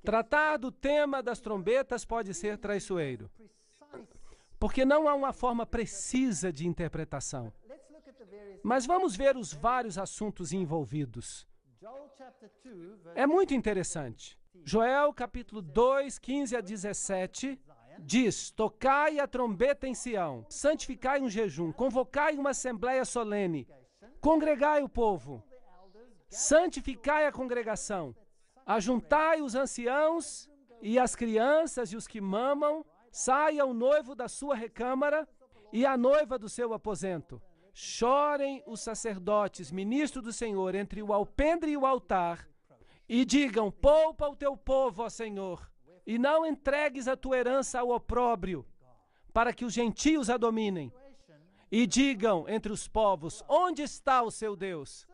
Tratar do tema das trombetas pode ser traiçoeiro, porque não há uma forma precisa de interpretação. Mas vamos ver os vários assuntos envolvidos. É muito interessante. Joel, capítulo 2, 15 a 17, diz: tocai a trombeta em Sião, santificai um jejum, convocai uma assembleia solene, congregai o povo, santificai a congregação, ajuntai os anciãos e as crianças e os que mamam, saia o noivo da sua recâmara e a noiva do seu aposento. Chorem os sacerdotes, ministros do Senhor, entre o alpendre e o altar, e digam: poupa o teu povo, ó Senhor, e não entregues a tua herança ao opróbrio, para que os gentios a dominem. E digam entre os povos: onde está o seu Deus?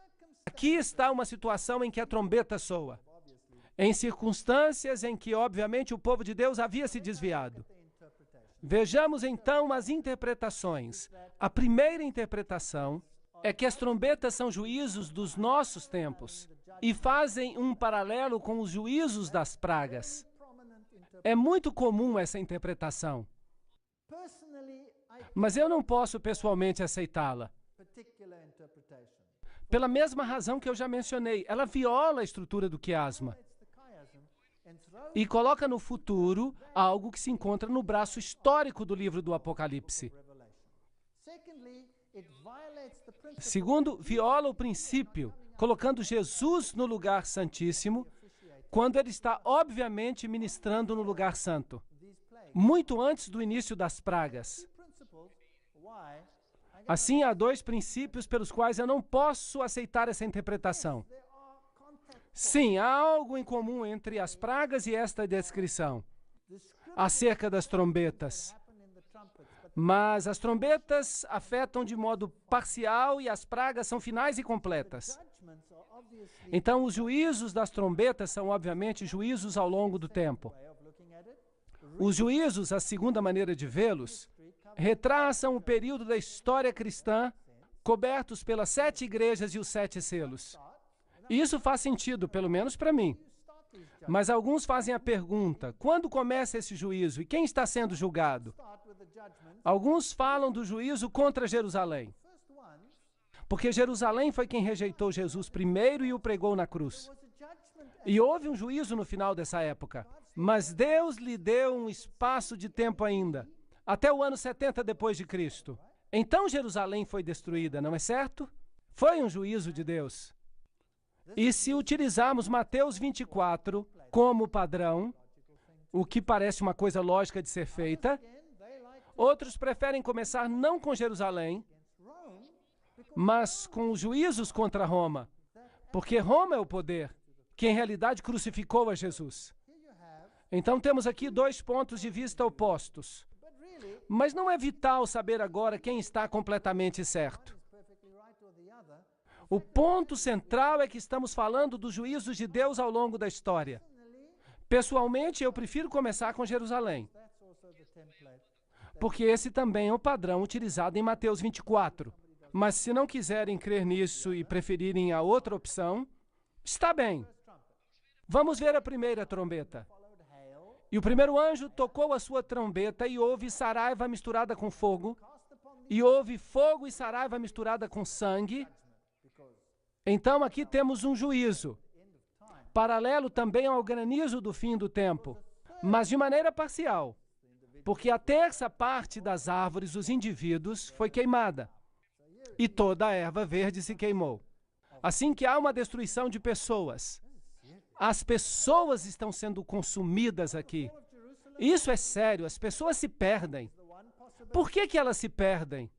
Aqui está uma situação em que a trombeta soa, em circunstâncias em que, obviamente, o povo de Deus havia se desviado. Vejamos então as interpretações. A primeira interpretação é que as trombetas são juízos dos nossos tempos e fazem um paralelo com os juízos das pragas. É muito comum essa interpretação, mas eu não posso pessoalmente aceitá-la. Pela mesma razão que eu já mencionei, ela viola a estrutura do quiasma e coloca no futuro algo que se encontra no braço histórico do livro do Apocalipse. Segundo, viola o princípio, colocando Jesus no lugar santíssimo, quando ele está, obviamente, ministrando no lugar santo, muito antes do início das pragas. Assim, há dois princípios pelos quais eu não posso aceitar essa interpretação. Sim, há algo em comum entre as pragas e esta descrição acerca das trombetas. Mas as trombetas afetam de modo parcial e as pragas são finais e completas. Então, os juízos das trombetas são, obviamente, juízos ao longo do tempo. Os juízos, a segunda maneira de vê-los, retraçam o período da história cristã cobertos pelas 7 igrejas e os 7 selos. Isso faz sentido, pelo menos para mim. Mas alguns fazem a pergunta: quando começa esse juízo e quem está sendo julgado? Alguns falam do juízo contra Jerusalém, porque Jerusalém foi quem rejeitou Jesus primeiro e o pregou na cruz. E houve um juízo no final dessa época, mas Deus lhe deu um espaço de tempo ainda, até o ano 70 depois de Cristo. Então Jerusalém foi destruída, não é certo? Foi um juízo de Deus. E se utilizarmos Mateus 24 como padrão, o que parece uma coisa lógica de ser feita, outros preferem começar não com Jerusalém, mas com os juízos contra Roma, porque Roma é o poder, que em realidade crucificou a Jesus. Então temos aqui 2 pontos de vista opostos. Mas não é vital saber agora quem está completamente certo. O ponto central é que estamos falando dos juízos de Deus ao longo da história. Pessoalmente, eu prefiro começar com Jerusalém, porque esse também é o padrão utilizado em Mateus 24. Mas se não quiserem crer nisso e preferirem a outra opção, está bem. Vamos ver a primeira trombeta. E o primeiro anjo tocou a sua trombeta e houve saraiva misturada com fogo, e houve fogo e saraiva misturada com sangue. Então aqui temos um juízo, paralelo também ao granizo do fim do tempo, mas de maneira parcial, porque a terça parte das árvores dos indivíduos foi queimada, e toda a erva verde se queimou. Assim que há uma destruição de pessoas. As pessoas estão sendo consumidas aqui. Isso é sério, as pessoas se perdem. Por que elas se perdem?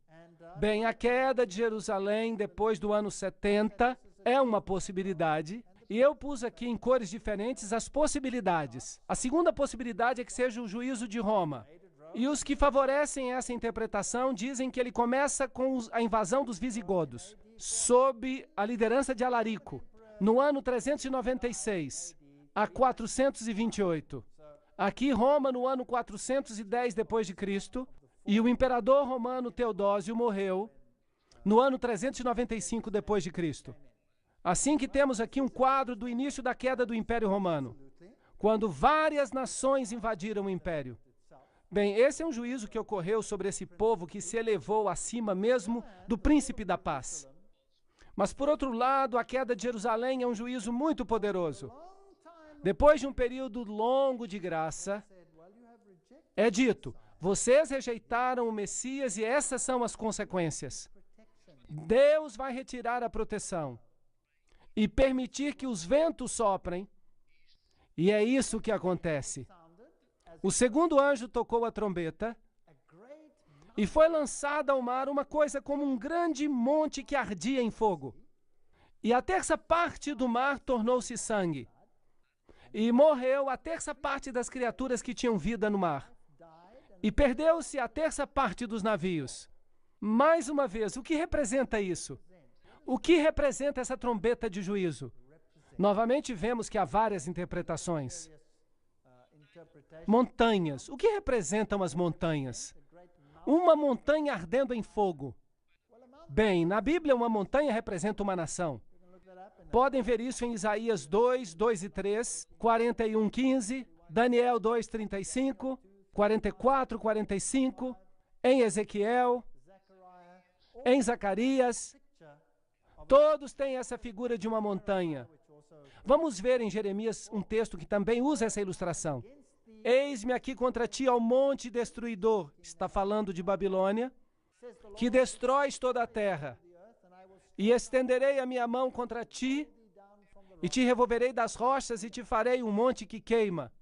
Bem, a queda de Jerusalém depois do ano 70 é uma possibilidade, e eu pus aqui em cores diferentes as possibilidades. A segunda possibilidade é que seja o juízo de Roma. E os que favorecem essa interpretação dizem que ele começa com a invasão dos visigodos, sob a liderança de Alarico, no ano 396 a 428. Aqui Roma no ano 410 depois de Cristo, e o imperador romano Teodósio morreu no ano 395 depois de Cristo. Assim que temos aqui um quadro do início da queda do Império Romano, quando várias nações invadiram o Império. Bem, esse é um juízo que ocorreu sobre esse povo que se elevou acima mesmo do príncipe da paz. Mas, por outro lado, a queda de Jerusalém é um juízo muito poderoso. Depois de um período longo de graça, é dito: vocês rejeitaram o Messias e essas são as consequências. Deus vai retirar a proteção e permitir que os ventos soprem, e é isso que acontece. O segundo anjo tocou a trombeta e foi lançada ao mar uma coisa como um grande monte que ardia em fogo. E a terça parte do mar tornou-se sangue. E morreu a terça parte das criaturas que tinham vida no mar. E perdeu-se a terça parte dos navios. Mais uma vez, o que representa isso? O que representa essa trombeta de juízo? Novamente vemos que há várias interpretações. Montanhas. O que representam as montanhas? Uma montanha ardendo em fogo. Bem, na Bíblia, uma montanha representa uma nação. Podem ver isso em Isaías 2, 2 e 3, 41, 15, Daniel 2, 35, 44, 45, em Ezequiel, em Zacarias. Todos têm essa figura de uma montanha. Vamos ver em Jeremias um texto que também usa essa ilustração. Eis-me aqui contra ti ao monte destruidor, está falando de Babilônia, que destróis toda a terra. E estenderei a minha mão contra ti, e te revolverei das rochas, e te farei um monte que queima.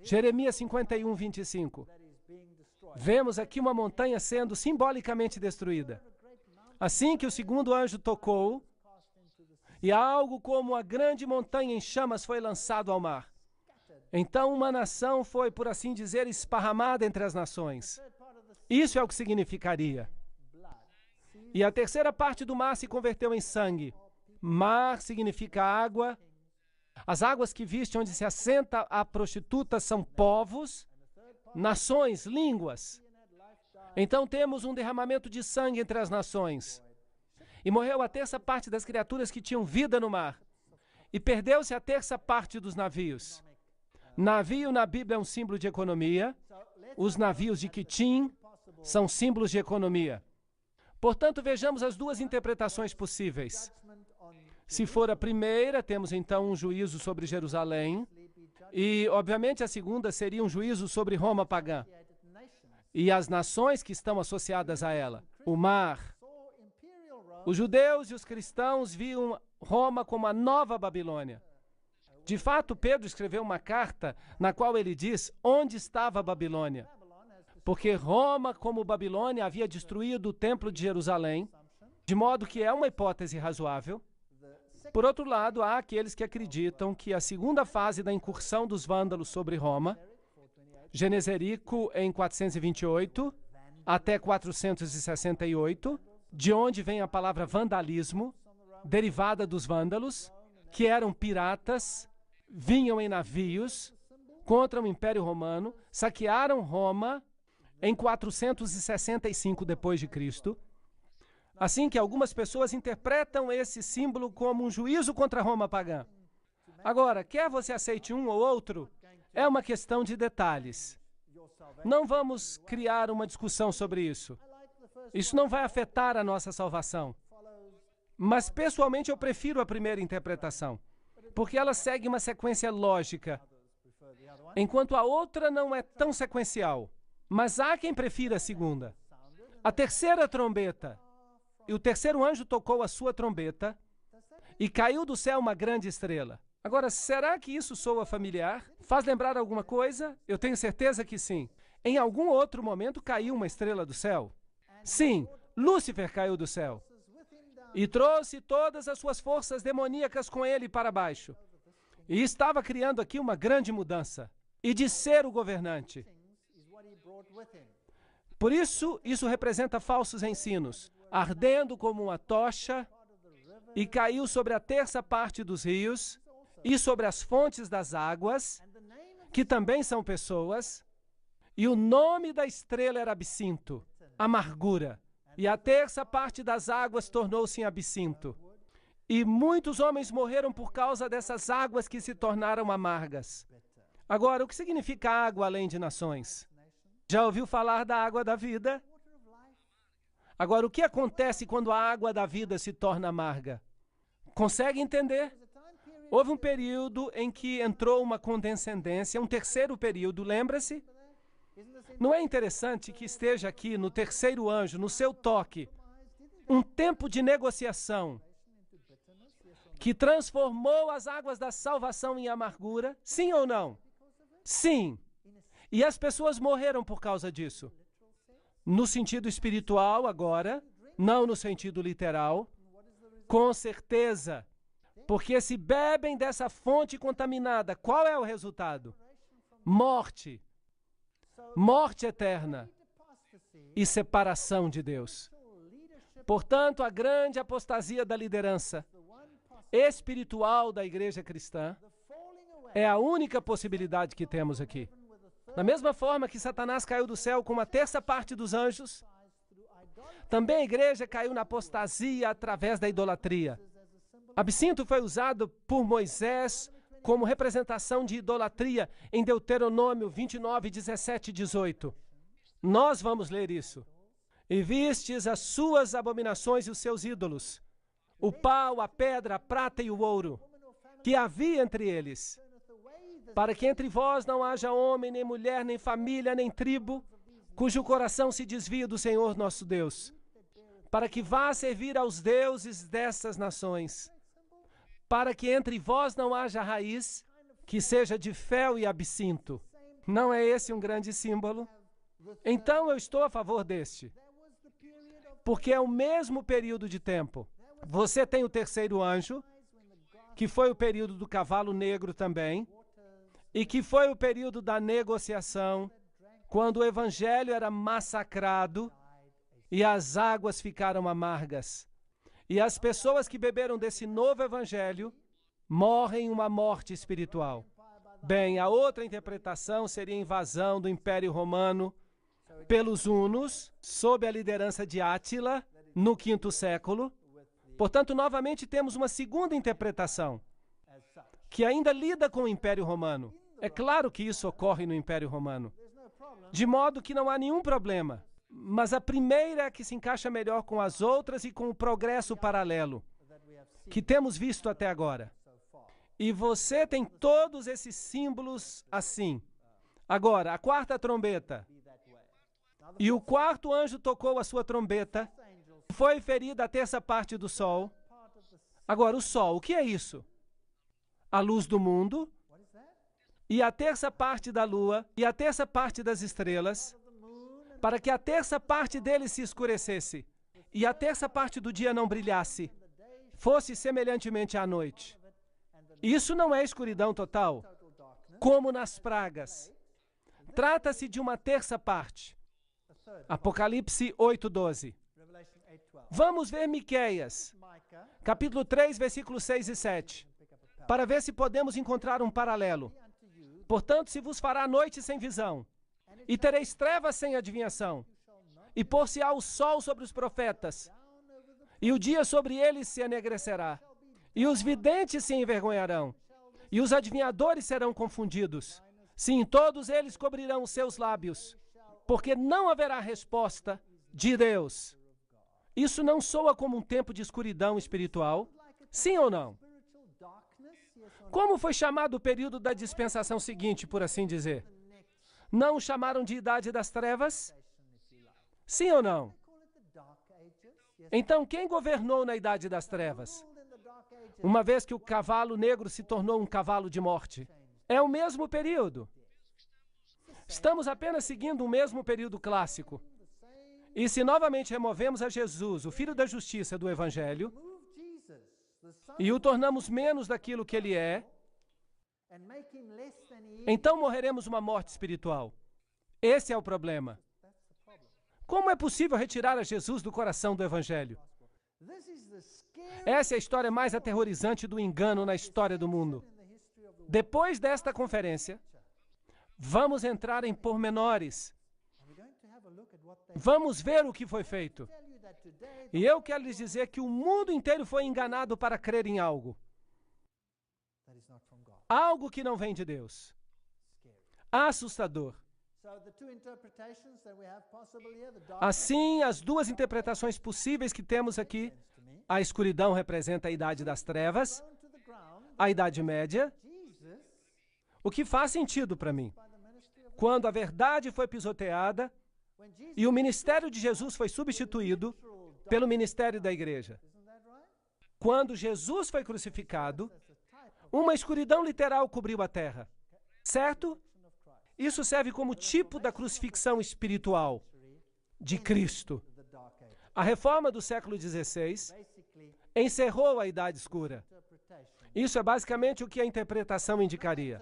Jeremias 51, 25. Vemos aqui uma montanha sendo simbolicamente destruída. Assim que o segundo anjo tocou, e algo como a grande montanha em chamas foi lançado ao mar. Então uma nação foi, por assim dizer, esparramada entre as nações. Isso é o que significaria. E a terceira parte do mar se converteu em sangue. Mar significa água. As águas que viste onde se assenta a prostituta são povos, nações, línguas. Então temos um derramamento de sangue entre as nações. E morreu a terça parte das criaturas que tinham vida no mar. E perdeu-se a terça parte dos navios. Navio na Bíblia é um símbolo de economia. Os navios de Quitim são símbolos de economia. Portanto, vejamos as duas interpretações possíveis. Se for a primeira, temos então um juízo sobre Jerusalém. E, obviamente, a segunda seria um juízo sobre Roma pagã e as nações que estão associadas a ela. O mar. Os judeus e os cristãos viam Roma como a nova Babilônia. De fato, Pedro escreveu uma carta na qual ele diz onde estava a Babilônia. Porque Roma, como Babilônia, havia destruído o templo de Jerusalém, de modo que é uma hipótese razoável. Por outro lado, há aqueles que acreditam que a segunda fase da incursão dos vândalos sobre Roma, Geneserico em 428 até 468, de onde vem a palavra vandalismo, derivada dos vândalos, que eram piratas, vinham em navios contra o Império Romano, saquearam Roma em 465 depois de Cristo. Assim que algumas pessoas interpretam esse símbolo como um juízo contra Roma pagã. Agora, quer você aceite um ou outro, é uma questão de detalhes. Não vamos criar uma discussão sobre isso. Isso não vai afetar a nossa salvação. Mas, pessoalmente, eu prefiro a primeira interpretação, porque ela segue uma sequência lógica, enquanto a outra não é tão sequencial. Mas há quem prefira a segunda. A terceira trombeta. E o terceiro anjo tocou a sua trombeta e caiu do céu uma grande estrela. Agora, será que isso soa familiar? Faz lembrar alguma coisa? Eu tenho certeza que sim. Em algum outro momento caiu uma estrela do céu. Sim, Lúcifer caiu do céu e trouxe todas as suas forças demoníacas com ele para baixo. E estava criando aqui uma grande mudança. E de ser o governante. Por isso, isso representa falsos ensinos, ardendo como uma tocha, e caiu sobre a terça parte dos rios, e sobre as fontes das águas, que também são pessoas, e o nome da estrela era absinto, amargura, e a terça parte das águas tornou-se em absinto. E muitos homens morreram por causa dessas águas que se tornaram amargas. Agora, o que significa água além de nações? Já ouviu falar da água da vida? Agora, o que acontece quando a água da vida se torna amarga? Consegue entender? Houve um período em que entrou uma condescendência, um terceiro período, lembra-se? Não é interessante que esteja aqui no terceiro anjo, no seu toque, um tempo de negociação que transformou as águas da salvação em amargura? Sim ou não? Sim. E as pessoas morreram por causa disso. No sentido espiritual, agora, não no sentido literal. Com certeza. Porque se bebem dessa fonte contaminada, qual é o resultado? Morte. Morte eterna e separação de Deus. Portanto, a grande apostasia da liderança espiritual da igreja cristã é a única possibilidade que temos aqui. Da mesma forma que Satanás caiu do céu com uma terça parte dos anjos, também a igreja caiu na apostasia através da idolatria. Absinto foi usado por Moisés como representação de idolatria em Deuteronômio 29, 17 e 18. Nós vamos ler isso. E vistes as suas abominações e os seus ídolos, o pau, a pedra, a prata e o ouro, que havia entre eles, para que entre vós não haja homem, nem mulher, nem família, nem tribo, cujo coração se desvia do Senhor nosso Deus, para que vá servir aos deuses dessas nações, para que entre vós não haja raiz, que seja de fel e absinto. Não é esse um grande símbolo? Então eu estou a favor deste, porque é o mesmo período de tempo. Você tem o terceiro anjo, que foi o período do cavalo negro também, e que foi o período da negociação, quando o evangelho era massacrado e as águas ficaram amargas. E as pessoas que beberam desse novo evangelho morrem uma morte espiritual. Bem, a outra interpretação seria a invasão do Império Romano pelos hunos, sob a liderança de Átila, no V século. Portanto, novamente temos uma segunda interpretação, que ainda lida com o Império Romano. É claro que isso ocorre no Império Romano, de modo que não há nenhum problema. Mas a primeira é que se encaixa melhor com as outras e com o progresso paralelo que temos visto até agora. E você tem todos esses símbolos assim. Agora, a quarta trombeta. E o quarto anjo tocou a sua trombeta. Foi ferida a terça parte do sol. Agora, o sol, o que é isso? A luz do mundo. E a terça parte da lua. E a terça parte das estrelas. Para que a terça parte deles se escurecesse. E a terça parte do dia não brilhasse. Fosse semelhantemente à noite. Isso não é escuridão total, como nas pragas. Trata-se de uma terça parte. Apocalipse 8:12. Vamos ver Miqueias, capítulo 3, versículos 6 e 7, para ver se podemos encontrar um paralelo. Portanto, se vos fará noite sem visão, e tereis trevas sem adivinhação, e pôr-se-á o sol sobre os profetas, e o dia sobre eles se enegrecerá, e os videntes se envergonharão, e os adivinhadores serão confundidos. Sim, todos eles cobrirão os seus lábios, porque não haverá resposta de Deus. Isso não soa como um tempo de escuridão espiritual? Sim ou não? Como foi chamado o período da dispensação seguinte, por assim dizer? Não o chamaram de Idade das Trevas? Sim ou não? Então, quem governou na Idade das Trevas? Uma vez que o cavalo negro se tornou um cavalo de morte. É o mesmo período. Estamos apenas seguindo o mesmo período clássico. E se novamente removemos a Jesus, o Filho da Justiça do Evangelho, e o tornamos menos daquilo que ele é, então morreremos uma morte espiritual. Esse é o problema. Como é possível retirar a Jesus do coração do Evangelho? Essa é a história mais aterrorizante do engano na história do mundo. Depois desta conferência, vamos entrar em pormenores. Vamos ver o que foi feito. E eu quero lhes dizer que o mundo inteiro foi enganado para crer em algo. Algo que não vem de Deus. Assustador. Assim, as duas interpretações possíveis que temos aqui, a escuridão representa a idade das trevas, a Idade Média, o que faz sentido para mim. Quando a verdade foi pisoteada e o ministério de Jesus foi substituído pelo ministério da igreja. Quando Jesus foi crucificado, uma escuridão literal cobriu a terra, certo? Isso serve como tipo da crucifixão espiritual de Cristo. A reforma do século XVI encerrou a Idade Escura. Isso é basicamente o que a interpretação indicaria.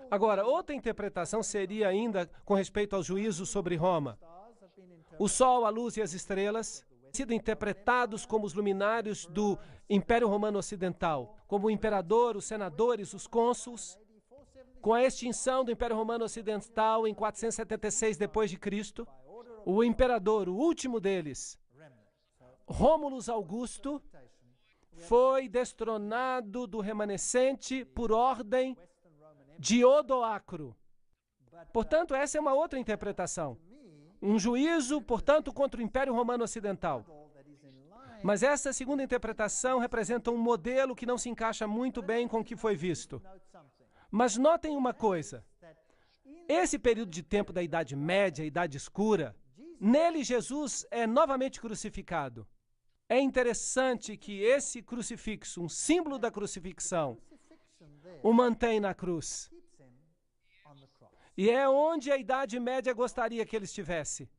Agora, outra interpretação seria ainda com respeito ao juízo sobre Roma. O Sol, a Luz e as estrelas sido interpretados como os luminários do Império Romano Ocidental, como o imperador, os senadores, os cônsuls. Com a extinção do Império Romano Ocidental em 476 d.C., o imperador, o último deles, Rômulus Augusto, foi destronado do remanescente por ordem de Odoacro. Portanto, essa é uma outra interpretação. Um juízo, portanto, contra o Império Romano Ocidental. Mas essa segunda interpretação representa um modelo que não se encaixa muito bem com o que foi visto. Mas notem uma coisa. Esse período de tempo da Idade Média, Idade Escura, nele Jesus é novamente crucificado. É interessante que esse crucifixo, um símbolo da crucifixão, o mantém na cruz. E é onde a Idade Média gostaria que ele estivesse.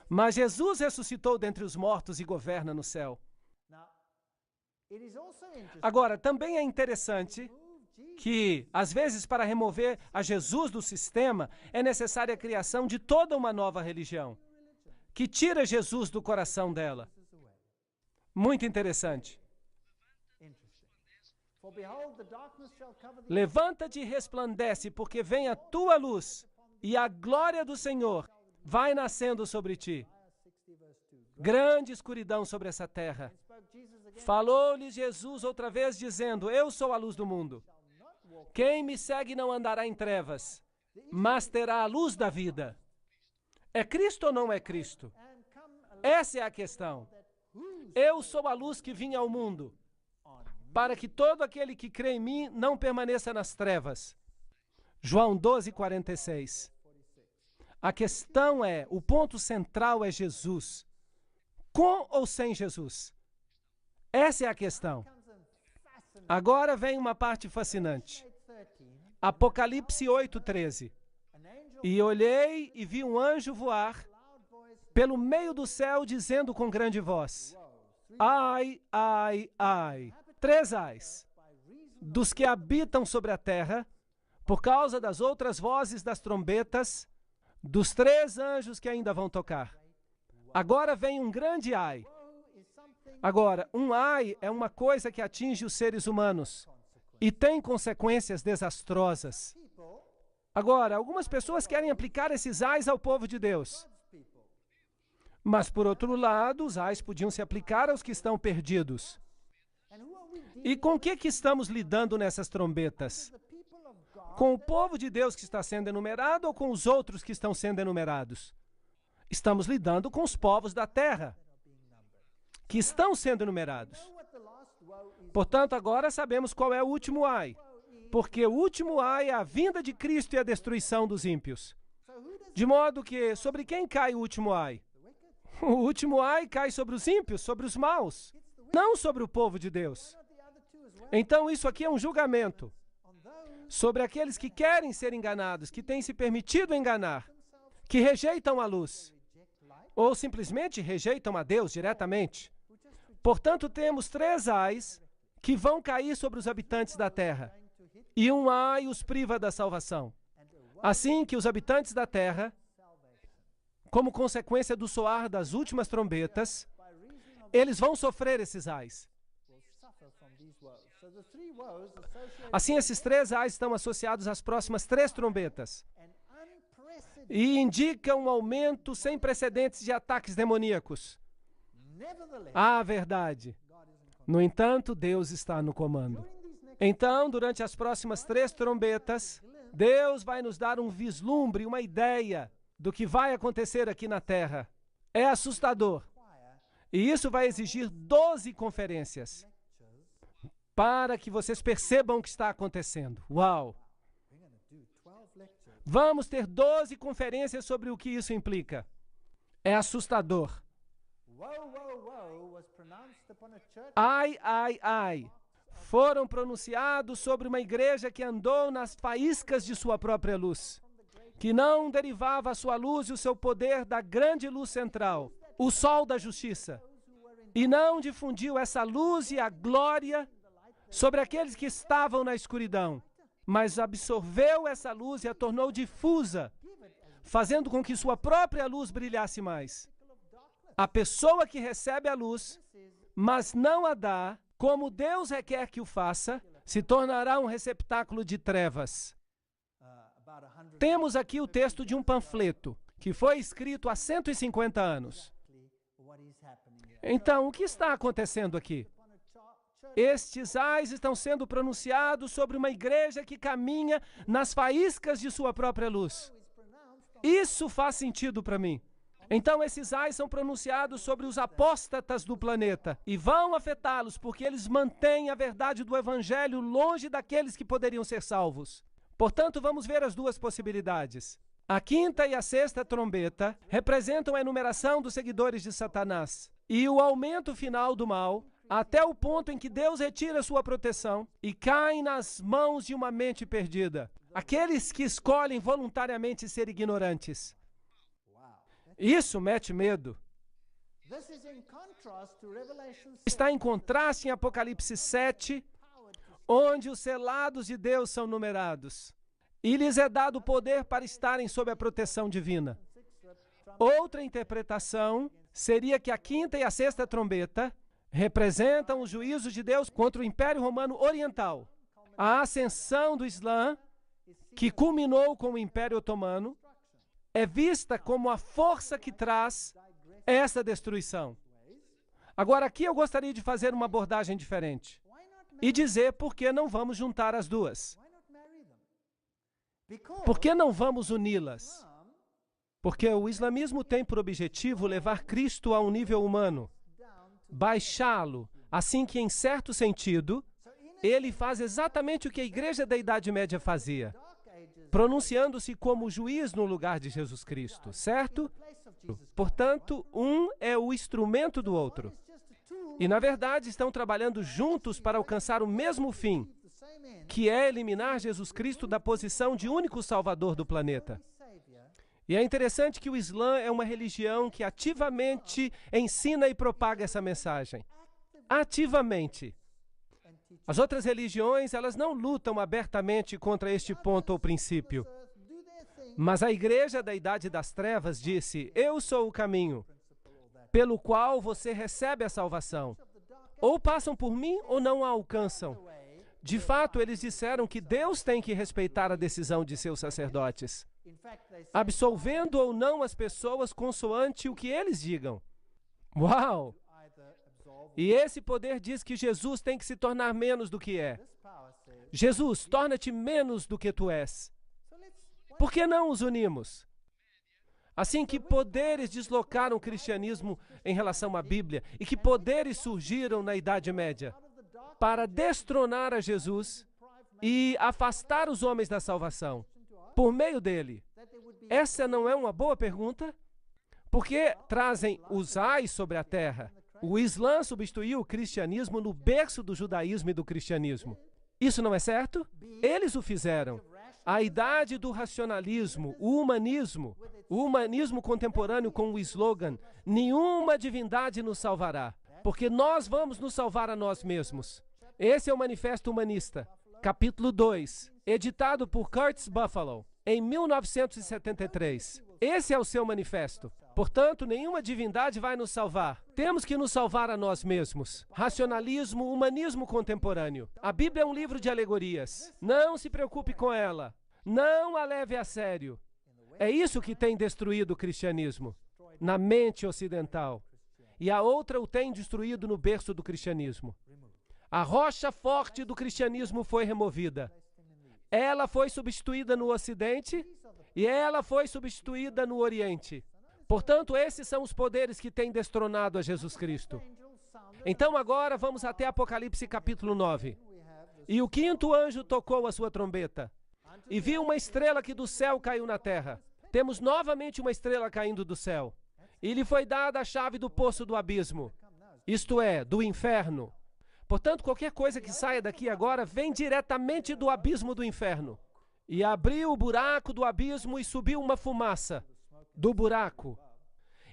Mas Jesus ressuscitou dentre os mortos e governa no céu. Agora, também é interessante que, às vezes, para remover a Jesus do sistema, é necessária a criação de toda uma nova religião, que tira Jesus do coração dela. Muito interessante. Levanta-te e resplandece, porque vem a tua luz, e a glória do Senhor vai nascendo sobre ti. Grande escuridão sobre essa terra. Falou-lhes Jesus outra vez, dizendo: Eu sou a luz do mundo. Quem me segue não andará em trevas, mas terá a luz da vida. É Cristo ou não é Cristo? Essa é a questão. Eu sou a luz que vim ao mundo, para que todo aquele que crê em mim não permaneça nas trevas. João 12:46. A questão é, o ponto central é Jesus. Com ou sem Jesus? Essa é a questão. Agora vem uma parte fascinante. Apocalipse 8:13. E olhei e vi um anjo voar pelo meio do céu, dizendo com grande voz: Ai, ai, ai. 3 ais. Dos que habitam sobre a terra, por causa das outras vozes das trombetas, dos 3 anjos que ainda vão tocar. Agora vem um grande ai. Agora, um ai é uma coisa que atinge os seres humanos e tem consequências desastrosas. Agora, algumas pessoas querem aplicar esses ais ao povo de Deus. Mas, por outro lado, os ais podiam se aplicar aos que estão perdidos. E com o que estamos lidando nessas trombetas? Com o povo de Deus que está sendo enumerado ou com os outros que estão sendo enumerados? Estamos lidando com os povos da terra, que estão sendo enumerados. Portanto, agora sabemos qual é o último ai, porque o último ai é a vinda de Cristo e a destruição dos ímpios. De modo que, sobre quem cai o último ai? O último ai cai sobre os ímpios, sobre os maus, não sobre o povo de Deus. Então, isso aqui é um julgamento sobre aqueles que querem ser enganados, que têm se permitido enganar, que rejeitam a luz, ou simplesmente rejeitam a Deus diretamente. Portanto, temos 3 ais que vão cair sobre os habitantes da terra, e um ai os priva da salvação. Assim que os habitantes da terra, como consequência do soar das últimas trombetas, eles vão sofrer esses ais. Assim, esses 3 ais estão associados às próximas 3 trombetas. e indica um aumento sem precedentes de ataques demoníacos. A verdade. No entanto, Deus está no comando. Então, durante as próximas 3 trombetas, Deus vai nos dar um vislumbre, uma ideia do que vai acontecer aqui na Terra. É assustador. E isso vai exigir 12 conferências para que vocês percebam o que está acontecendo. Uau! Vamos ter 12 conferências sobre o que isso implica. É assustador. Ai, ai, ai. Foram pronunciados sobre uma igreja que andou nas faíscas de sua própria luz, que não derivava a sua luz e o seu poder da grande luz central, o sol da justiça, e não difundiu essa luz e a glória sobre aqueles que estavam na escuridão, mas absorveu essa luz e a tornou difusa, fazendo com que sua própria luz brilhasse mais. A pessoa que recebe a luz, mas não a dá, como Deus requer que o faça, se tornará um receptáculo de trevas. Temos aqui o texto de um panfleto, que foi escrito há 150 anos. Então, o que está acontecendo aqui? Estes ais estão sendo pronunciados sobre uma igreja que caminha nas faíscas de sua própria luz. Isso faz sentido para mim. Então, esses ais são pronunciados sobre os apóstatas do planeta e vão afetá-los porque eles mantêm a verdade do evangelho longe daqueles que poderiam ser salvos. Portanto, vamos ver as 2 possibilidades. A 5ª e a 6ª trombeta representam a enumeração dos seguidores de Satanás e o aumento final do mal, até o ponto em que Deus retira sua proteção e cai nas mãos de uma mente perdida. Aqueles que escolhem voluntariamente ser ignorantes. Isso mete medo. Está em contraste em Apocalipse 7, onde os selados de Deus são numerados, e lhes é dado poder para estarem sob a proteção divina. Outra interpretação seria que a 5ª e a 6ª trombeta representam os juízos de Deus contra o Império Romano Oriental. A ascensão do Islã, que culminou com o Império Otomano, é vista como a força que traz essa destruição. Agora, aqui eu gostaria de fazer uma abordagem diferente e dizer por que não vamos juntar as 2. Por que não vamos uni-las? Porque o islamismo tem por objetivo levar Cristo a um nível humano, baixá-lo, assim que, em certo sentido, ele faz exatamente o que a igreja da Idade Média fazia, pronunciando-se como juiz no lugar de Jesus Cristo, certo? Portanto, um é o instrumento do outro. E, na verdade, estão trabalhando juntos para alcançar o mesmo fim, que é eliminar Jesus Cristo da posição de único salvador do planeta. E é interessante que o Islã é uma religião que ativamente ensina e propaga essa mensagem. Ativamente. As outras religiões, elas não lutam abertamente contra este ponto ou princípio. Mas a igreja da Idade das Trevas disse: eu sou o caminho, pelo qual você recebe a salvação. Ou passam por mim ou não a alcançam. De fato, eles disseram que Deus tem que respeitar a decisão de seus sacerdotes, absolvendo ou não as pessoas consoante o que eles digam. Uau! E esse poder diz que Jesus tem que se tornar menos do que é. Jesus, torna-te menos do que tu és. Por que não os unimos? Assim, que poderes deslocaram o cristianismo em relação à Bíblia e que poderes surgiram na Idade Média para destronar a Jesus e afastar os homens da salvação por meio dele? Essa não é uma boa pergunta? Porque trazem os ais sobre a terra. O Islã substituiu o cristianismo no berço do judaísmo e do cristianismo. Isso não é certo? Eles o fizeram. A idade do racionalismo, o humanismo contemporâneo com o slogan: nenhuma divindade nos salvará, porque nós vamos nos salvar a nós mesmos. Esse é o Manifesto Humanista, capítulo 2, editado por Curtis Buffalo, em 1973. Esse é o seu manifesto. Portanto, nenhuma divindade vai nos salvar. Temos que nos salvar a nós mesmos. Racionalismo, humanismo contemporâneo. A Bíblia é um livro de alegorias. Não se preocupe com ela. Não a leve a sério. É isso que tem destruído o cristianismo, na mente ocidental. E a outra o tem destruído no berço do cristianismo. A rocha forte do cristianismo foi removida. Ela foi substituída no Ocidente e ela foi substituída no Oriente. Portanto, esses são os poderes que têm destronado a Jesus Cristo. Então agora vamos até Apocalipse capítulo 9. E o quinto anjo tocou a sua trombeta. E viu uma estrela que do céu caiu na terra. Temos novamente uma estrela caindo do céu. E lhe foi dada a chave do poço do abismo, isto é, do inferno. Portanto, qualquer coisa que saia daqui agora vem diretamente do abismo do inferno. E abriu o buraco do abismo e subiu uma fumaça do buraco.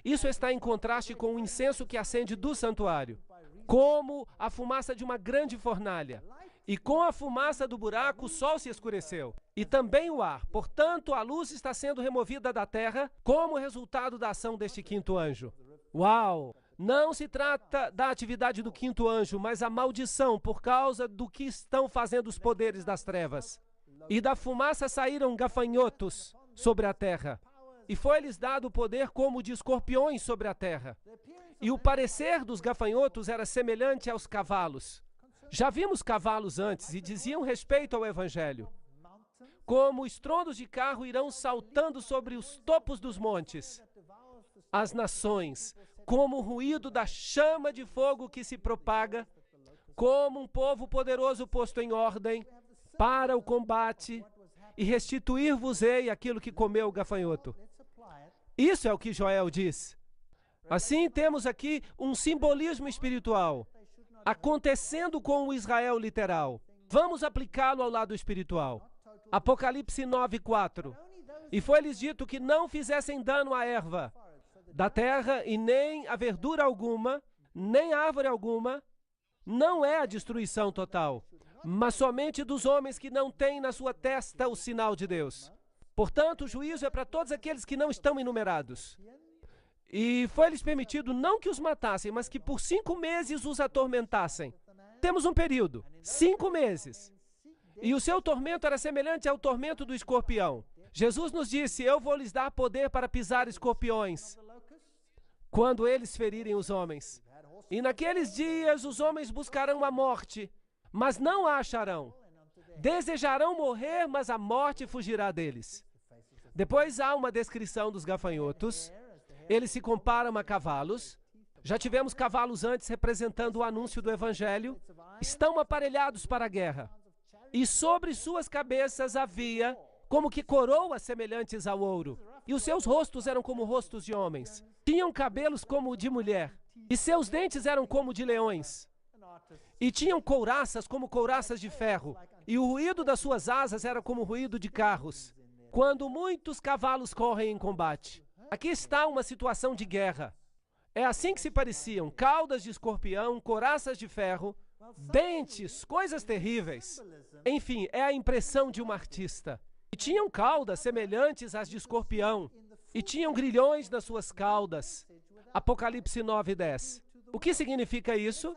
Isso está em contraste com o incenso que acende do santuário, como a fumaça de uma grande fornalha. E com a fumaça do buraco, o sol se escureceu. E também o ar. Portanto, a luz está sendo removida da terra como resultado da ação deste quinto anjo. Uau! Não se trata da atividade do quinto anjo, mas a maldição por causa do que estão fazendo os poderes das trevas. E da fumaça saíram gafanhotos sobre a terra. E foi-lhes dado o poder como de escorpiões sobre a terra. E o parecer dos gafanhotos era semelhante aos cavalos. Já vimos cavalos antes e diziam respeito ao Evangelho. Como estrondos de carro irão saltando sobre os topos dos montes. As nações, como o ruído da chama de fogo que se propaga, como um povo poderoso posto em ordem para o combate, e restituir-vos-ei aquilo que comeu o gafanhoto. Isso é o que Joel diz. Assim, temos aqui um simbolismo espiritual acontecendo com o Israel literal. Vamos aplicá-lo ao lado espiritual. Apocalipse 9:4. E foi-lhes dito que não fizessem dano à erva da terra e nem a verdura alguma, nem árvore alguma. Não é a destruição total, mas somente dos homens que não têm na sua testa o sinal de Deus. Portanto, o juízo é para todos aqueles que não estão enumerados. E foi-lhes permitido não que os matassem, mas que por 5 meses os atormentassem. Temos um período, 5 meses. E o seu tormento era semelhante ao tormento do escorpião. Jesus nos disse, eu vou lhes dar poder para pisar escorpiões, quando eles ferirem os homens. E naqueles dias os homens buscarão a morte, mas não a acharão. Desejarão morrer, mas a morte fugirá deles. Depois há uma descrição dos gafanhotos. Eles se comparam a cavalos. Já tivemos cavalos antes representando o anúncio do Evangelho. Estão aparelhados para a guerra. E sobre suas cabeças havia como que coroas semelhantes ao ouro. E os seus rostos eram como rostos de homens. Tinham cabelos como de mulher. E seus dentes eram como de leões. E tinham couraças como couraças de ferro. E o ruído das suas asas era como o ruído de carros, quando muitos cavalos correm em combate. Aqui está uma situação de guerra. É assim que se pareciam: caudas de escorpião, couraças de ferro, dentes, coisas terríveis. Enfim, é a impressão de um artista. E tinham caudas semelhantes às de escorpião, e tinham grilhões nas suas caudas. Apocalipse 9:10. O que significa isso?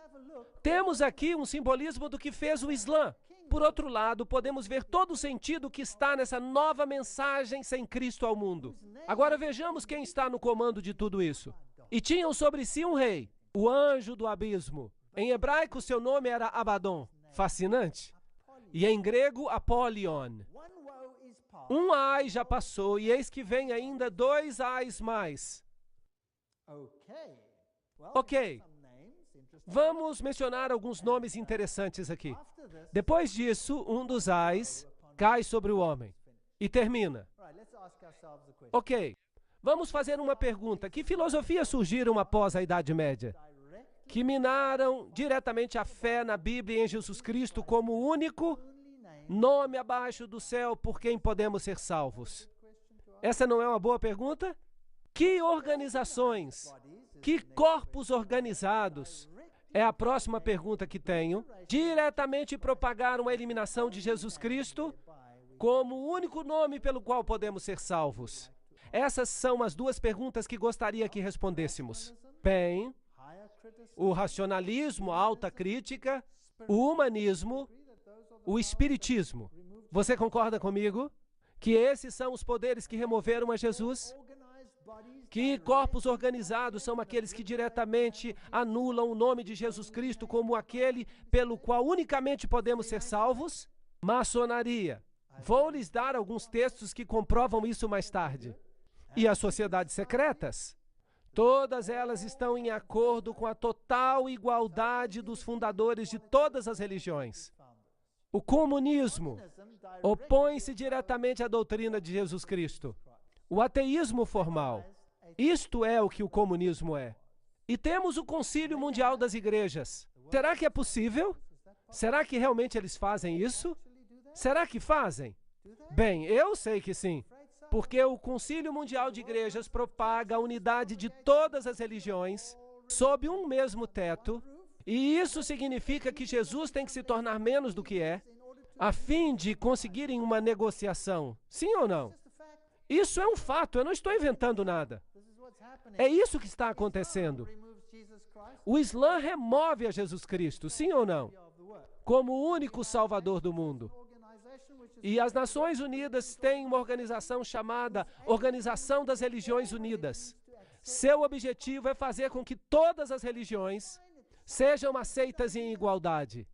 Temos aqui um simbolismo do que fez o Islã. Por outro lado, podemos ver todo o sentido que está nessa nova mensagem sem Cristo ao mundo. Agora vejamos quem está no comando de tudo isso. E tinham sobre si um rei, o anjo do abismo. Em hebraico, seu nome era Abaddon. Fascinante. E em grego, Apolion. Um ai já passou, e eis que vem ainda 2 ais mais. Ok. Vamos mencionar alguns nomes interessantes aqui. Depois disso, um dos ais cai sobre o homem. E termina. Ok. Vamos fazer uma pergunta. Que filosofias surgiram após a Idade Média? Que minaram diretamente a fé na Bíblia e em Jesus Cristo como o único nome abaixo do céu por quem podemos ser salvos. Essa não é uma boa pergunta? Que organizações, que corpos organizados, é a próxima pergunta que tenho, diretamente propagaram a eliminação de Jesus Cristo como o único nome pelo qual podemos ser salvos? Essas são as 2 perguntas que gostaria que respondêssemos. Bem, o racionalismo, a alta crítica, o humanismo, o espiritismo. Você concorda comigo? Que esses são os poderes que removeram a Jesus? Que corpos organizados são aqueles que diretamente anulam o nome de Jesus Cristo como aquele pelo qual unicamente podemos ser salvos? Maçonaria. Vou lhes dar alguns textos que comprovam isso mais tarde. E as sociedades secretas? Todas elas estão em acordo com a total igualdade dos fundadores de todas as religiões. O comunismo opõe-se diretamente à doutrina de Jesus Cristo. O ateísmo formal. Isto é o que o comunismo é. E temos o Concílio Mundial das Igrejas. Será que é possível? Será que realmente eles fazem isso? Será que fazem? Bem, eu sei que sim. Porque o Concílio Mundial de Igrejas propaga a unidade de todas as religiões sob um mesmo teto, e isso significa que Jesus tem que se tornar menos do que é, a fim de conseguirem uma negociação. Sim ou não? Isso é um fato, eu não estou inventando nada. É isso que está acontecendo. O Islã remove a Jesus Cristo, sim ou não? Como o único Salvador do mundo. E as Nações Unidas têm uma organização chamada Organização das Religiões Unidas. Seu objetivo é fazer com que todas as religiões sejam aceitas em igualdade.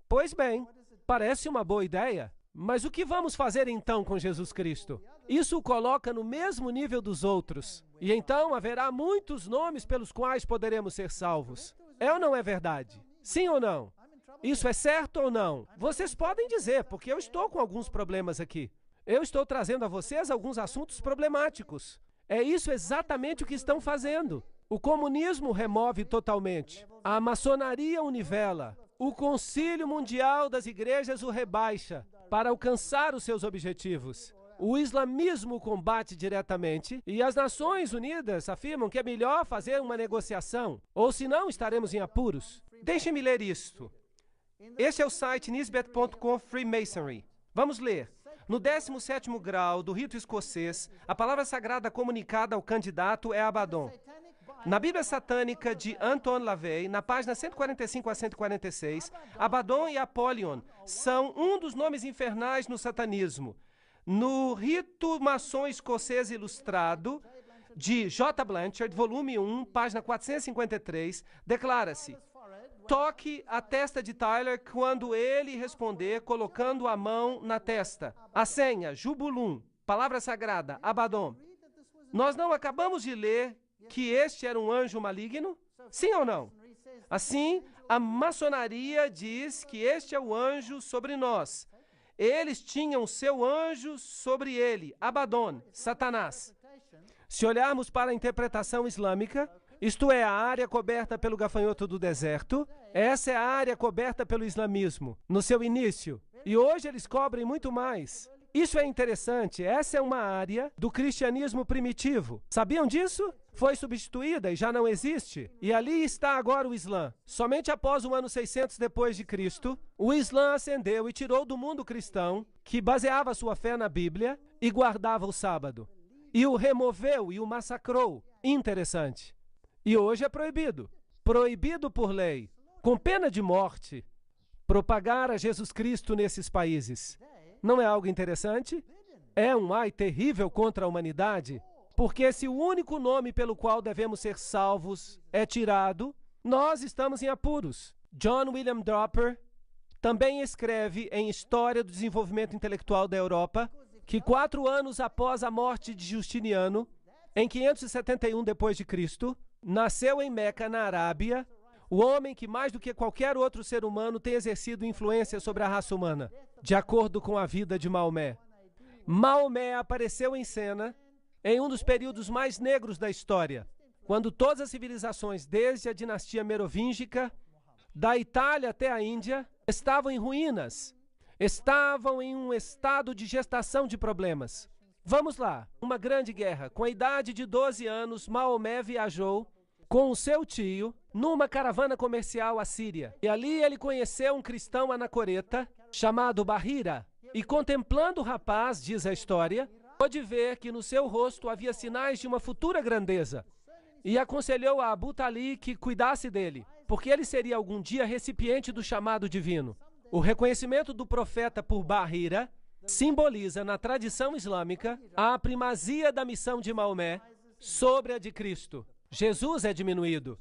Pois bem, parece uma boa ideia. Mas o que vamos fazer então com Jesus Cristo? Isso o coloca no mesmo nível dos outros. E então haverá muitos nomes pelos quais poderemos ser salvos. É ou não é verdade? Sim ou não? Isso é certo ou não? Vocês podem dizer, porque eu estou com alguns problemas aqui. Eu estou trazendo a vocês alguns assuntos problemáticos. É isso exatamente o que estão fazendo. O comunismo remove totalmente. A maçonaria o nivela. O Concílio Mundial das Igrejas o rebaixa para alcançar os seus objetivos. O islamismo o combate diretamente e as Nações Unidas afirmam que é melhor fazer uma negociação, ou senão estaremos em apuros. Deixem-me ler isto. Este é o site nisbet.com Freemasonry. Vamos ler. No 17º grau do rito escocês, a palavra sagrada comunicada ao candidato é Abaddon. Na Bíblia Satânica de Anton LaVey, na página 145 a 146, Abaddon e Apollyon são um dos nomes infernais no satanismo. No rito maçom escocês ilustrado de J. Blanchard, volume 1, página 453, declara-se: toque a testa de Tyler quando ele responder colocando a mão na testa. A senha, Jubulum, palavra sagrada, Abaddon. Nós não acabamos de ler que este era um anjo maligno? Sim ou não? Assim, a maçonaria diz que este é o anjo sobre nós. Eles tinham seu anjo sobre ele, Abaddon, Satanás. Se olharmos para a interpretação islâmica, isto é, a área coberta pelo gafanhoto do deserto, essa é a área coberta pelo islamismo, no seu início. E hoje eles cobrem muito mais. Isso é interessante, essa é uma área do cristianismo primitivo. Sabiam disso? Foi substituída e já não existe. E ali está agora o Islã. Somente após o ano 600 depois de Cristo, o Islã ascendeu e tirou do mundo cristão, que baseava sua fé na Bíblia e guardava o sábado. E o removeu e o massacrou. Interessante. E hoje é proibido. Proibido por lei, com pena de morte, propagar a Jesus Cristo nesses países. Não é algo interessante? É um ai terrível contra a humanidade, porque se o único nome pelo qual devemos ser salvos é tirado, nós estamos em apuros. John William Dropper também escreve em História do Desenvolvimento Intelectual da Europa que 4 anos após a morte de Justiniano, em 571 d.C., nasceu em Meca, na Arábia, o homem que mais do que qualquer outro ser humano tem exercido influência sobre a raça humana, de acordo com a vida de Maomé. Maomé apareceu em cena em um dos períodos mais negros da história, quando todas as civilizações, desde a dinastia merovíngica, da Itália até a Índia, estavam em ruínas, estavam em um estado de gestação de problemas. Vamos lá, uma grande guerra. Com a idade de 12 anos, Maomé viajou com o seu tio numa caravana comercial à Síria. E ali ele conheceu um cristão anacoreta chamado Bahira. E contemplando o rapaz, diz a história, pôde ver que no seu rosto havia sinais de uma futura grandeza. E aconselhou a Abu Talib que cuidasse dele, porque ele seria algum dia recipiente do chamado divino. O reconhecimento do profeta por Bahira simboliza na tradição islâmica a primazia da missão de Maomé sobre a de Cristo. Jesus é diminuído.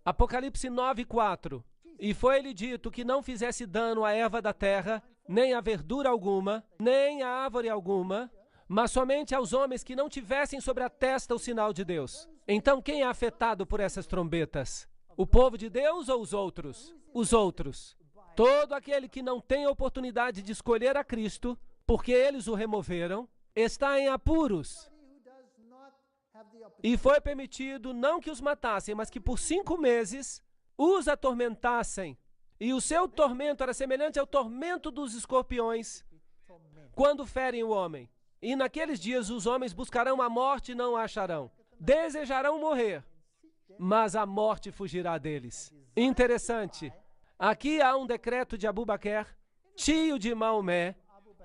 Apocalipse 9:4. E foi-lhe dito que não fizesse dano à erva da terra, nem a verdura alguma, nem a árvore alguma, mas somente aos homens que não tivessem sobre a testa o sinal de Deus. Então quem é afetado por essas trombetas? O povo de Deus ou os outros? Os outros. Todo aquele que não tem a oportunidade de escolher a Cristo, porque eles o removeram, está em apuros. E foi permitido não que os matassem, mas que por 5 meses os atormentassem. E o seu tormento era semelhante ao tormento dos escorpiões quando ferem o homem. E naqueles dias os homens buscarão a morte e não a acharão. Desejarão morrer, mas a morte fugirá deles. Interessante. Aqui há um decreto de Abu Bakr, tio de Maomé,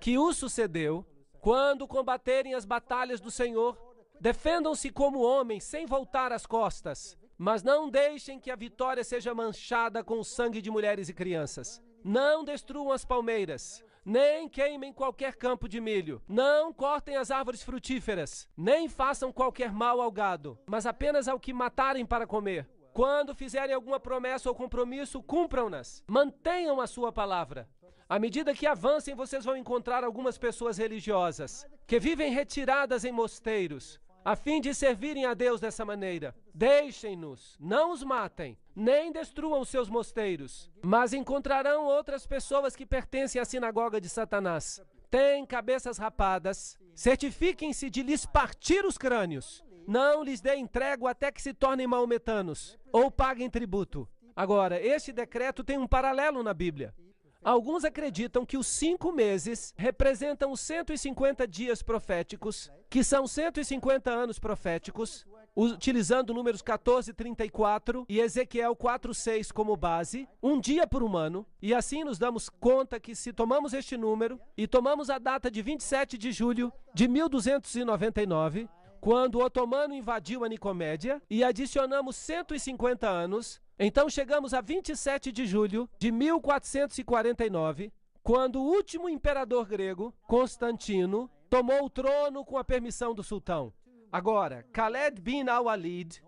que o sucedeu. Quando combaterem as batalhas do Senhor, defendam-se como homens, sem voltar as costas. Mas não deixem que a vitória seja manchada com o sangue de mulheres e crianças. Não destruam as palmeiras, nem queimem qualquer campo de milho. Não cortem as árvores frutíferas, nem façam qualquer mal ao gado, mas apenas ao que matarem para comer. Quando fizerem alguma promessa ou compromisso, cumpram-nas. Mantenham a sua palavra. À medida que avancem, vocês vão encontrar algumas pessoas religiosas que vivem retiradas em mosteiros, a fim de servirem a Deus dessa maneira. Deixem-nos, não os matem, nem destruam os seus mosteiros, mas encontrarão outras pessoas que pertencem à sinagoga de Satanás. Têm cabeças rapadas, certifiquem-se de lhes partir os crânios. Não lhes deem trégua até que se tornem maometanos, ou paguem tributo. Agora, este decreto tem um paralelo na Bíblia. Alguns acreditam que os 5 meses representam os 150 dias proféticos, que são 150 anos proféticos, utilizando números 14:34 e Ezequiel 4:6 como base, um dia por um ano, e assim nos damos conta que se tomamos este número e tomamos a data de 27 de julho de 1299, quando o otomano invadiu a Nicomédia, e adicionamos 150 anos, então chegamos a 27 de julho de 1449, quando o último imperador grego, Constantino, tomou o trono com a permissão do sultão. Agora, Khaled bin al-Walid,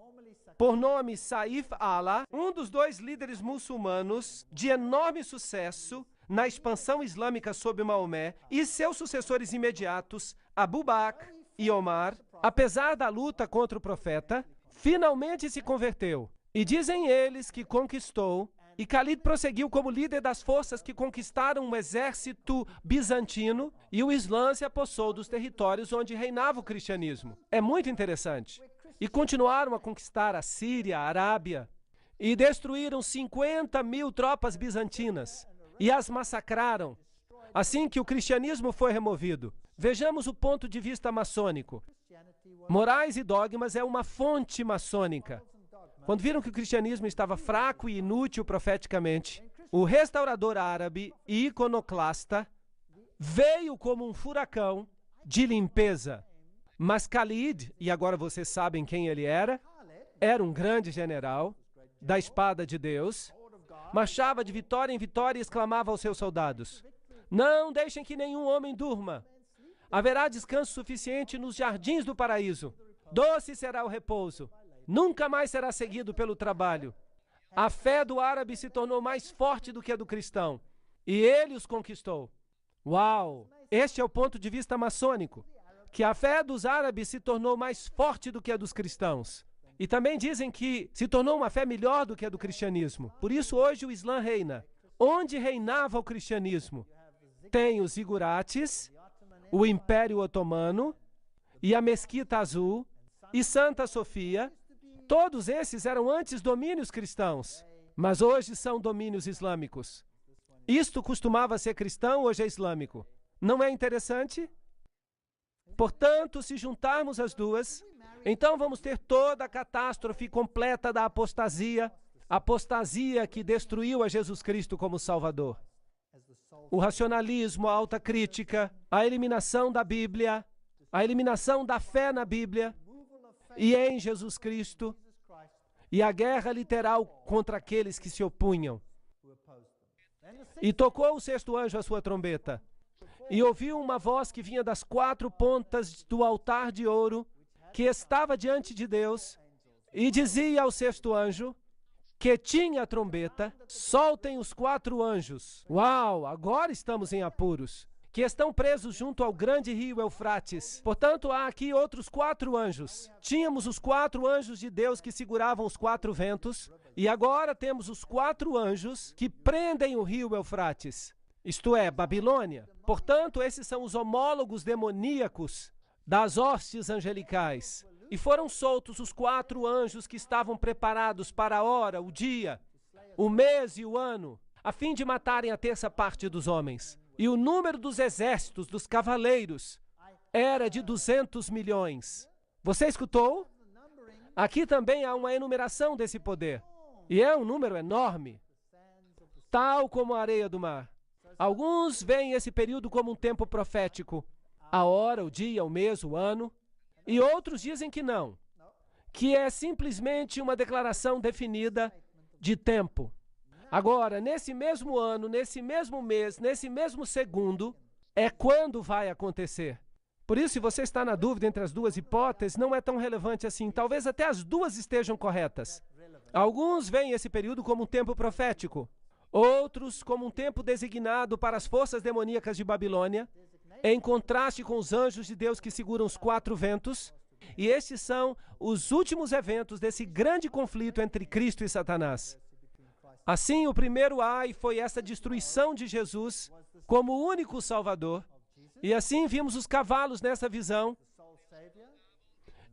por nome Saif Allah, um dos 2 líderes muçulmanos de enorme sucesso na expansão islâmica sob Maomé, e seus sucessores imediatos, Abu Bakr e Omar, apesar da luta contra o profeta, finalmente se converteu. E dizem eles que conquistou, e Khalid prosseguiu como líder das forças que conquistaram o exército bizantino, e o Islã se apossou dos territórios onde reinava o cristianismo. É muito interessante. E continuaram a conquistar a Síria, a Arábia, e destruíram 50.000 tropas bizantinas, e as massacraram, assim que o cristianismo foi removido. Vejamos o ponto de vista maçônico. Morais e dogmas é uma fonte maçônica. Quando viram que o cristianismo estava fraco e inútil profeticamente, o restaurador árabe e iconoclasta veio como um furacão de limpeza. Mas Khalid, e agora vocês sabem quem ele era um grande general da espada de Deus, marchava de vitória em vitória e exclamava aos seus soldados: não deixem que nenhum homem durma. Haverá descanso suficiente nos jardins do paraíso. Doce será o repouso. Nunca mais será seguido pelo trabalho. A fé do árabe se tornou mais forte do que a do cristão, e ele os conquistou. Uau! Este é o ponto de vista maçônico, que a fé dos árabes se tornou mais forte do que a dos cristãos. E também dizem que se tornou uma fé melhor do que a do cristianismo. Por isso hoje o Islã reina. Onde reinava o cristianismo? Tem os zigurates, o Império Otomano, e a Mesquita Azul, e Santa Sofia. Todos esses eram antes domínios cristãos, mas hoje são domínios islâmicos. Isto costumava ser cristão, hoje é islâmico. Não é interessante? Portanto, se juntarmos as duas, então vamos ter toda a catástrofe completa da apostasia que destruiu a Jesus Cristo como Salvador. O racionalismo, a alta crítica, a eliminação da Bíblia, a eliminação da fé na Bíblia e em Jesus Cristo, e a guerra literal contra aqueles que se opunham. E tocou o 6º anjo a sua trombeta, e ouviu uma voz que vinha das 4 pontas do altar de ouro, que estava diante de Deus, e dizia ao 6º anjo, que tinha a trombeta: soltem os 4 anjos. Uau, agora estamos em apuros. Que estão presos junto ao grande rio Eufrates. Portanto, há aqui outros 4 anjos. Tínhamos os 4 anjos de Deus que seguravam os 4 ventos, e agora temos os 4 anjos que prendem o rio Eufrates, isto é, Babilônia. Portanto, esses são os homólogos demoníacos das hostes angelicais. E foram soltos os 4 anjos que estavam preparados para a hora, o dia, o mês e o ano, a fim de matarem a 1/3 parte dos homens. E o número dos exércitos, dos cavaleiros, era de 200 milhões. Você escutou? Aqui também há uma enumeração desse poder. E é um número enorme, tal como a areia do mar. Alguns veem esse período como um tempo profético, a hora, o dia, o mês, o ano. E outros dizem que não, que é simplesmente uma declaração definida de tempo. Agora, nesse mesmo ano, nesse mesmo mês, nesse mesmo segundo, é quando vai acontecer. Por isso, se você está na dúvida entre as 2 hipóteses, não é tão relevante assim. Talvez até as 2 estejam corretas. Alguns veem esse período como um tempo profético. Outros como um tempo designado para as forças demoníacas de Babilônia, em contraste com os anjos de Deus que seguram os 4 ventos. E estes são os últimos eventos desse grande conflito entre Cristo e Satanás. Assim, o primeiro ai foi essa destruição de Jesus como o único Salvador. E assim vimos os cavalos nessa visão.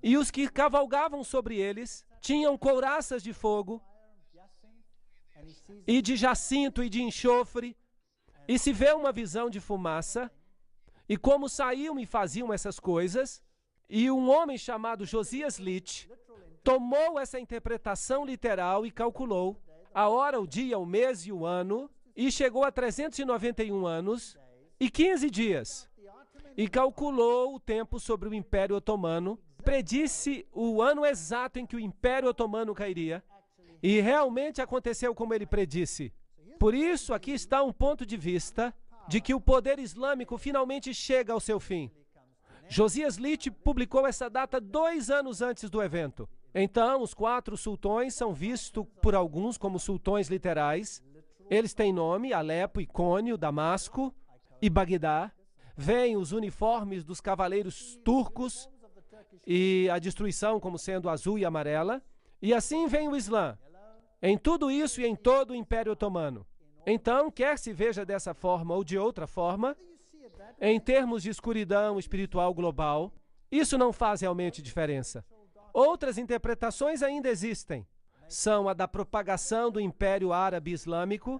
E os que cavalgavam sobre eles tinham couraças de fogo, e de jacinto e de enxofre. E se vê uma visão de fumaça. E como saíam e faziam essas coisas. E um homem chamado Josias Litch tomou essa interpretação literal e calculou a hora, o dia, o mês e o ano, e chegou a 391 anos e 15 dias. E calculou o tempo sobre o Império Otomano, predisse o ano exato em que o Império Otomano cairia, e realmente aconteceu como ele predisse. Por isso, aqui está um ponto de vista de que o poder islâmico finalmente chega ao seu fim. Josias Litch publicou essa data 2 anos antes do evento. Então, os 4 sultões são vistos por alguns como sultões literais. Eles têm nome: Alepo, Icônio, Damasco e Bagdá. Vêm os uniformes dos cavaleiros turcos e a destruição como sendo azul e amarela. E assim vem o Islã, em tudo isso e em todo o Império Otomano. Então, quer se veja dessa forma ou de outra forma, em termos de escuridão espiritual global, isso não faz realmente diferença. Outras interpretações ainda existem. São a da propagação do Império Árabe Islâmico,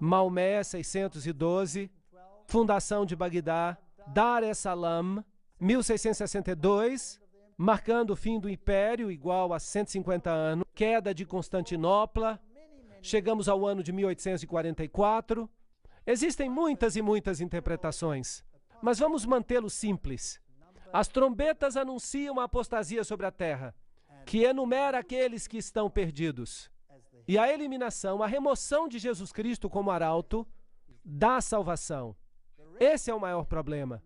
Maomé, 612, fundação de Bagdá, Dar es-Salam, 1662, marcando o fim do Império, igual a 150 anos, queda de Constantinopla, chegamos ao ano de 1844. Existem muitas e muitas interpretações, mas vamos mantê-lo simples. As trombetas anunciam a apostasia sobre a terra, que enumera aqueles que estão perdidos. E a eliminação, a remoção de Jesus Cristo como arauto da salvação. Esse é o maior problema.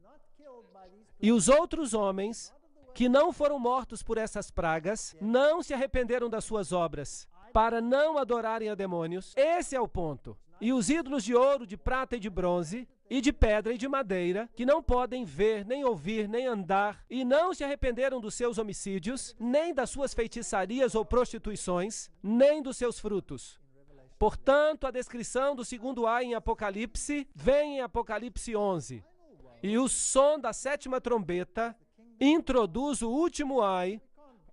E os outros homens, que não foram mortos por essas pragas, não se arrependeram das suas obras, para não adorarem a demônios. Esse é o ponto. E os ídolos de ouro, de prata e de bronze, e de pedra e de madeira, que não podem ver, nem ouvir, nem andar, e não se arrependeram dos seus homicídios, nem das suas feitiçarias ou prostituições, nem dos seus frutos. Portanto, a descrição do segundo ai em Apocalipse vem em Apocalipse 11. E o som da 7ª trombeta introduz o último ai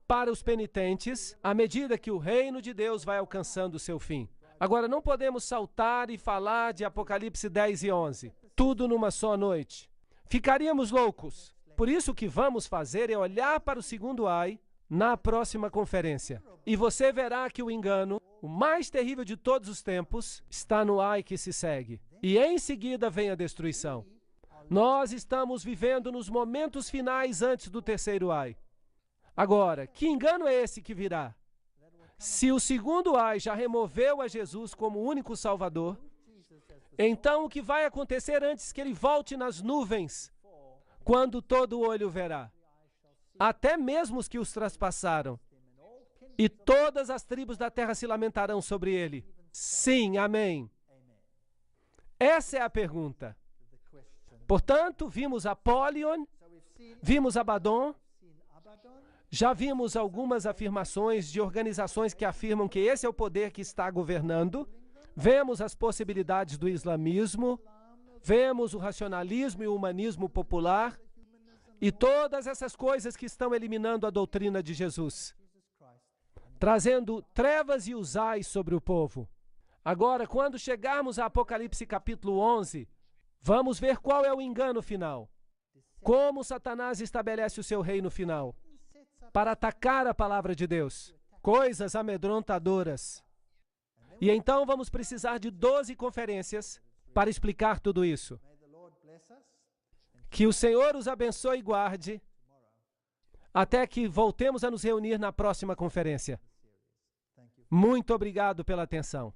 para os penitentes, à medida que o reino de Deus vai alcançando o seu fim. Agora, não podemos saltar e falar de Apocalipse 10 e 11, tudo numa só noite. Ficaríamos loucos. Por isso, o que vamos fazer é olhar para o segundo ai na próxima conferência. E você verá que o engano, o mais terrível de todos os tempos, está no ai que se segue. E em seguida vem a destruição. Nós estamos vivendo nos momentos finais antes do terceiro ai. Agora, que engano é esse que virá? Se o segundo ai já removeu a Jesus como único Salvador, Então, o que vai acontecer antes que ele volte nas nuvens, quando todo olho verá, até mesmo os que os traspassaram, e todas as tribos da terra se lamentarão sobre ele? Sim, amém. Essa é a pergunta. Portanto, vimos Apollyon, vimos Abaddon, já vimos algumas afirmações de organizações que afirmam que esse é o poder que está governando. Vemos as possibilidades do islamismo, vemos o racionalismo e o humanismo popular e todas essas coisas que estão eliminando a doutrina de Jesus, trazendo trevas e usais sobre o povo. Agora, quando chegarmos a Apocalipse capítulo 11, vamos ver qual é o engano final. Como Satanás estabelece o seu reino final para atacar a palavra de Deus. Coisas amedrontadoras. E então vamos precisar de 12 conferências para explicar tudo isso. Que o Senhor os abençoe e guarde até que voltemos a nos reunir na próxima conferência. Muito obrigado pela atenção.